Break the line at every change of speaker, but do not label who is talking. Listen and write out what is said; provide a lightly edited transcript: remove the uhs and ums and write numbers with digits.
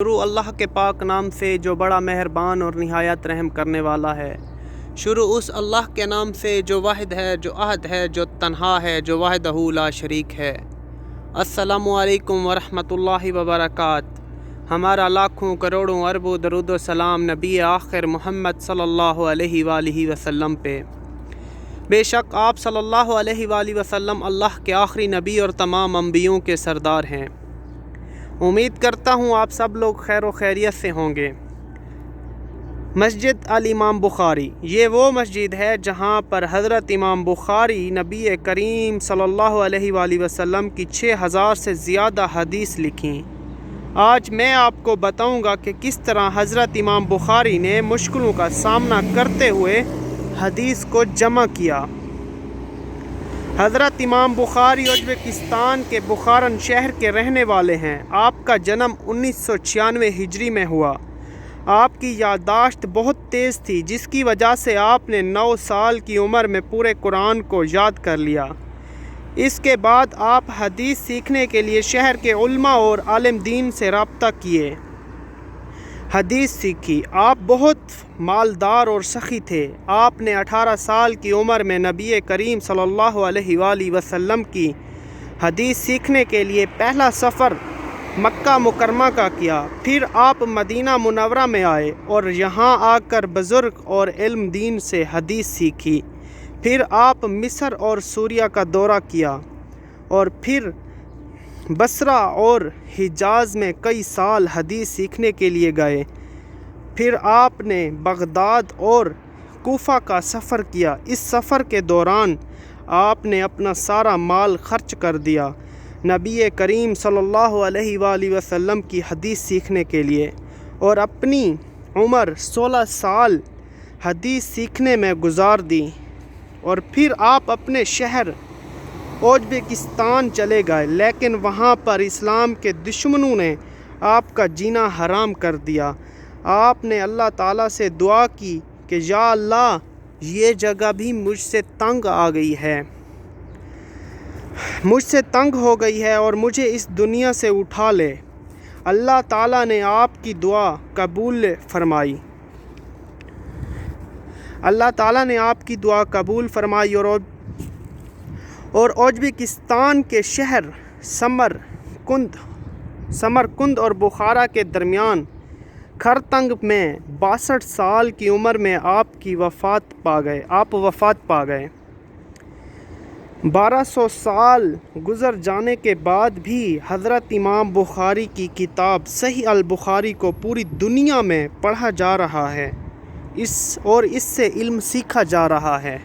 شروع اللہ کے پاک نام سے جو بڑا مہربان اور نہایت رحم کرنے والا ہے۔ شروع اس اللہ کے نام سے جو واحد ہے، جو احد ہے، جو تنہا ہے، جو وحدہ لا شریک ہے۔ السلام علیکم ورحمۃ اللہ وبرکاتہ۔ ہمارا لاکھوں کروڑوں اربوں درود و سلام نبی آخر محمد صلی اللہ علیہ وآلہ وسلم پہ۔ بے شک آپ صلی اللہ علیہ وآلہ وسلم اللہ کے آخری نبی اور تمام انبیوں کے سردار ہیں۔ امید کرتا ہوں آپ سب لوگ خیر و خیریت سے ہوں گے۔ مسجد الامام بخاری، یہ وہ مسجد ہے جہاں پر حضرت امام بخاری نبی کریم صلی اللہ علیہ وآلہ وسلم کی 6000 سے زیادہ حدیث لکھیں۔ آج میں آپ کو بتاؤں گا کہ کس طرح حضرت امام بخاری نے مشکلوں کا سامنا کرتے ہوئے حدیث کو جمع کیا۔ حضرت امام بخاری ازبکستان کے بخارن شہر کے رہنے والے ہیں۔ آپ کا جنم 1996 ہجری میں ہوا۔ آپ کی یادداشت بہت تیز تھی، جس کی وجہ سے آپ نے 9 سال کی عمر میں پورے قرآن کو یاد کر لیا۔ اس کے بعد آپ حدیث سیکھنے کے لیے شہر کے علماء اور عالم دین سے رابطہ کیے، حدیث سیکھی۔ آپ بہت مالدار اور سخی تھے۔ آپ نے 18 سال کی عمر میں نبی کریم صلی اللہ علیہ وآلہ وسلم کی حدیث سیکھنے کے لیے پہلا سفر مکہ مکرمہ کا کیا۔ پھر آپ مدینہ منورہ میں آئے اور یہاں آ کر بزرگ اور علم دین سے حدیث سیکھی۔ پھر آپ مصر اور سوریہ کا دورہ کیا اور پھر بصرہ اور حجاز میں کئی سال حدیث سیکھنے کے لیے گئے۔ پھر آپ نے بغداد اور کوفہ کا سفر کیا۔ اس سفر کے دوران آپ نے اپنا سارا مال خرچ کر دیا نبی کریم صلی اللہ علیہ وآلہ وسلم کی حدیث سیکھنے کے لیے، اور اپنی عمر 16 سال حدیث سیکھنے میں گزار دی۔ اور پھر آپ اپنے شہر ازبکستان چلے گئے، لیکن وہاں پر اسلام کے دشمنوں نے آپ کا جینا حرام کر دیا۔ آپ نے اللہ تعالیٰ سے دعا کی کہ یا اللہ، یہ جگہ بھی مجھ سے تنگ آ گئی ہے، مجھ سے تنگ ہو گئی ہے اور مجھے اس دنیا سے اٹھا لے۔ اللہ تعالیٰ نے آپ کی دعا قبول فرمائی۔ اللہ تعالیٰ نے آپ کی دعا قبول فرمائی اور ازبکستان کے شہر سمرقند اور بخارا کے درمیان خرتنگ میں 62 سال کی عمر میں آپ وفات پا گئے۔ 1200 سال گزر جانے کے بعد بھی حضرت امام بخاری کی کتاب صحیح البخاری کو پوری دنیا میں پڑھا جا رہا ہے اور اس سے علم سیکھا جا رہا ہے۔